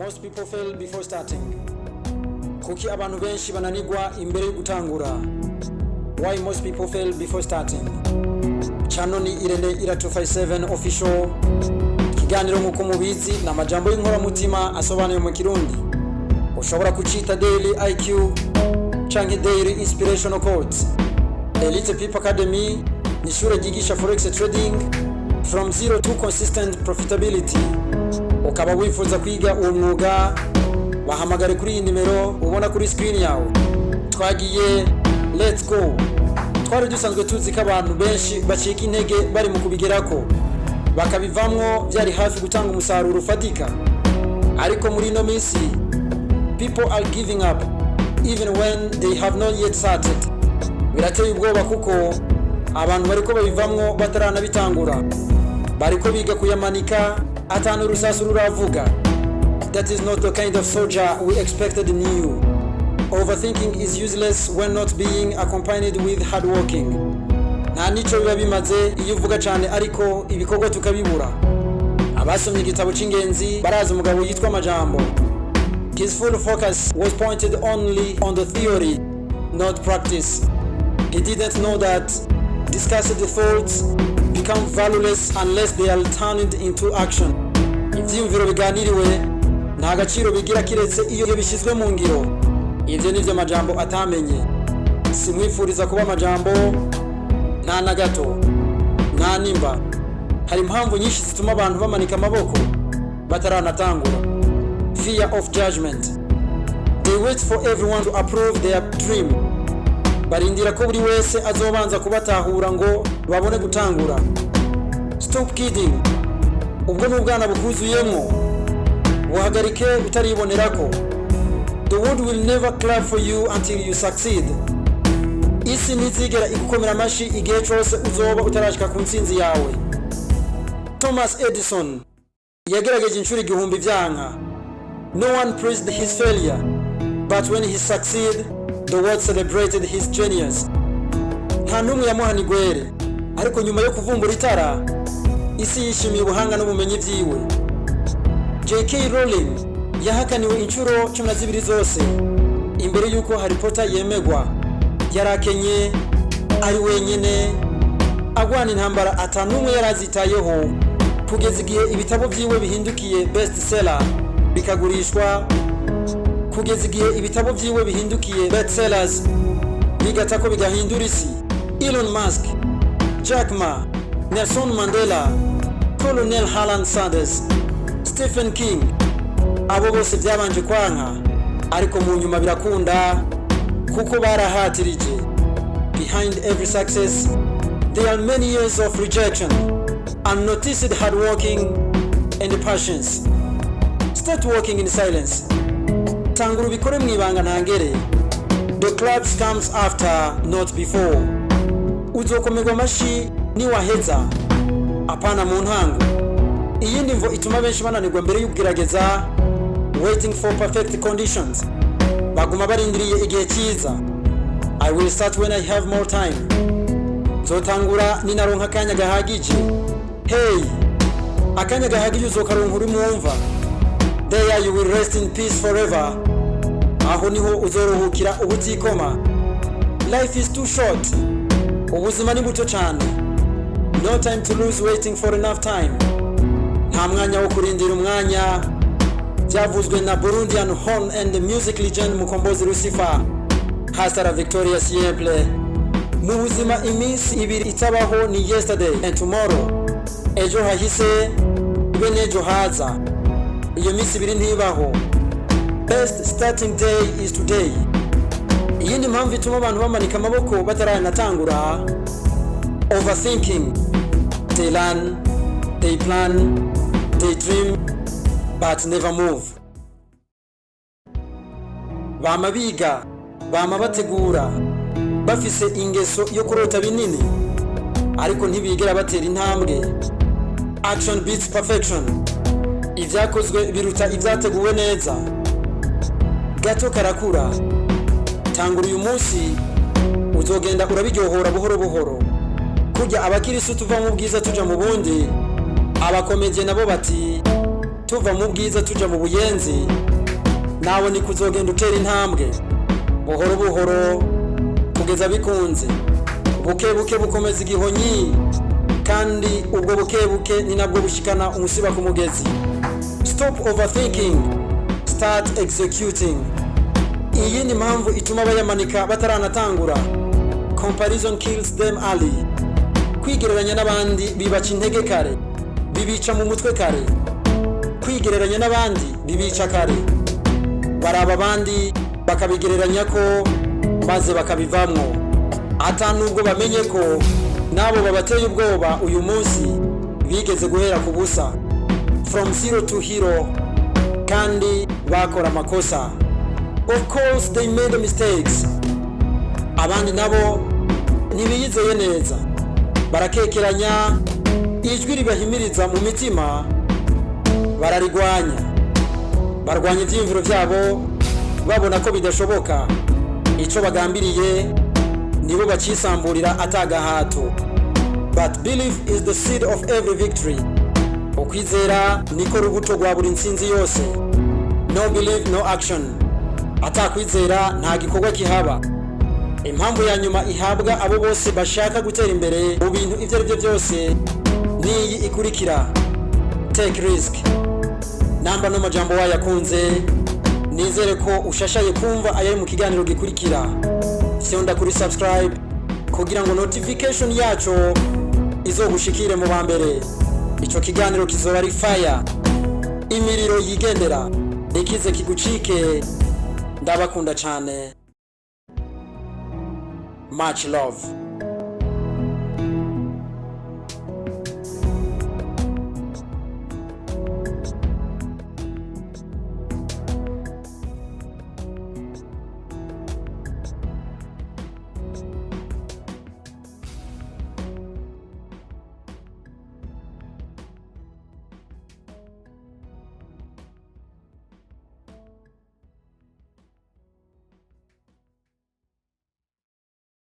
Most people fail before starting. Kuki abantu benshi bananirwa imbere yo gutangura. Why most people fail before starting? Channel ni Irene ira 257 official. Kiganiro nkuko mubizi na majambo y'inkora mutima asobanuye mu Kirundi. Ushobora kucita daily IQ canke daily inspirational quotes. Elite People Academy ni ishure ryigisha forex trading from zero to consistent profitability. Ukaba wifuza kwiga uwo mwuga, wahamagare kuri nimero ubona kuri screen yawe. Twagiye, let's go. Twari dusanzwe tuzi ko abantu benshi bacika intege bari mu kubigerako, bakabivamwo byari hafi gutanga umusaruro ufatika. Ariko muri no minsi, people are giving up even when they have not yet started. Birateye ubwoba kuko abantu bariko babivamwo bataranabitangura, bariko biga kuyamanika atanu rusasu ruravuga. That is not the kind of soldier we expected in you. Overthinking is useless when not being accompanied with hard working. Nta nico biba bimaze iyo uvuga cyane ariko ibikorwa tukabibura. Abasomye igitabo cy'ingenzi baraza umugabo yitwa Majambo. His full focus was pointed only on the theory, not practice. He didn't know that discussed thoughts become valueless unless they are turned into action. Ivyiyumviro biganiriwe nta gaciro bigira kiretse iyo bishizwe mu ngiro. Ivyo nivyo Majambo atamenye. Simwifuriza kuba Majambo nta na gato, nta nimba. Hari impamvu nyinshi zituma abantu bamanika amaboko bataranatangura. Fear of judgment. They wait for everyone to approve their dream. Barindira ko buri wese azobanza kubatahura ngo babone gutangura. Stop kidding. Ubwo n'ubwana bukuzuyemo buhagarike utaribonerako. The world will never clap for you until you succeed. Isi nizigera igukomera amashi igihe cyose uzoba utarashika ku ntsinzi yawe. Thomas Edison yagerageje inshuro igihumbi vyanka. No one praised his failure, but when he succeeded, the world celebrated his genius. Nta numwe yamuhanigwere, ariko nyuma yo kuvumbura itara, isi yishimiye ubuhanga n'ubumenyi vyiwe. J.K. Rowling yahakaniwe inshuro 12 zose imbere yuko Harry Potter yemegwa. Yarakenye ari wenyene agwana intambara atanumwe yarazitayeho kugeza igihe ibitabo vyiwe bihindukiye best seller bikagurishwa, kugeza igihe ibitabo vyiwe bihindukiye best sellers bigatako bigahindura isi. Elon Musk, Jack Ma, Nelson Mandela, Colonel Harlan Sanders, Stephen King, abo bose byabanje kwanka ariko mu nyuma birakunda kuko barahatirije. Behind every success there are many years of rejection, unnoticed hard working and passions. Start working in silence. Tanguru bikore mwibanga ntangere. The clubs comes after, not before. Uzokomerwa amashi ni waheza apana mu ntango. Iyindi mvo ituma benshi bananirwa mbere y'ubwirageza, waiting for perfect conditions. Baguma barindiriye igihe cyiza. I will start when I have more time. Zotangura ninaronka akanya gahagije. Hey, akanya gahagije uzokaronka uri mwumva. There you will rest in peace forever. Aho niho uzoruhukira ubuzikoma. Life is too short. Ubuzima ni buto cyane. No time to lose waiting for enough time. Nta mwanya wo kurindira umwanya. Byavuzwe na Burundian horn and music legend mukombozi Lucifer. Hasta Victoria siempre. Mu buzima iminsi ibiri itabaho ni yesterday and tomorrow. Ejo hahise benejo haza. Iyo minsi ibiri ntibaho. Best starting day is today. Iyindi mpamvu ituma abantu bamanika amaboko bataranatangura. Overthinking. They learn, they plan, they dream, but never move. Bama biga, bama bategura, bafise ingeso yo kurota binini, ariko ntibigera batera intambwe. Action beats perfection. Ivyakozwe biruta ivyateguwe neza. Gato karakura. Tangura uyu munsi uzogenda urabiryohora buhoro buhoro. Kujya abakirisu tuva mu bwiza tuja mu bundi. Abakomeje nabo bati tuva mu bwiza tuja mu buyenzi, nawe ni kuzogenda utera intambwe buhoro buhoro kugeza bikunze, buke buke bukomeza igihonyi, kandi ubwo buke buke ni nabwo bushikana umusiba ku mugezi. Stop overthinking, start executing. Iyi ni mpamvu ituma bayamanika bataranatangura. Comparison kills them early. Kwigereranya n'abandi bibaca intege kare, bibica mu mutwe kare. Kwigereranya n'abandi bibica kare, baraba abandi bakabigereranya ko maze bakabivamwo, ata nubwo bamenye ko nabo babateye ubwoba uyu munsi bigeze guhera ku busa, from zero to hero, kandi bakora amakosa. Of course they made mistakes. Abandi nabo ntibiyizeye neza, barakekeranya, ijwi ribahimiriza mu mitima bararigwanya, barwanya ivyiyumviro vyabo babona ko bidashoboka. Ico bagambiriye nibo bacisamburira atagahato. But belief is the seed of every victory. Ukwizera niko rubuto rwa buri ntsinzi yose. No belief, no action. Atakwizera nta gikorwa kihaba. Impamvu ya nyuma ihabwa abo bose bashaka gutera imbere mu bintu ivyo arivyo byose niyi ikurikira: take risk. Namba no majambo wayakunze, nizere ko ushashaye kumva ayari mu kiganiro gikurikira. Fyonda kuri subscribe kugira ngo notification yacu izogushikire mu bambere. Ico kiganiro kizoba ari fire, imiriro yigendera, ikize kigucike. Ndabakunda cyane. Much love.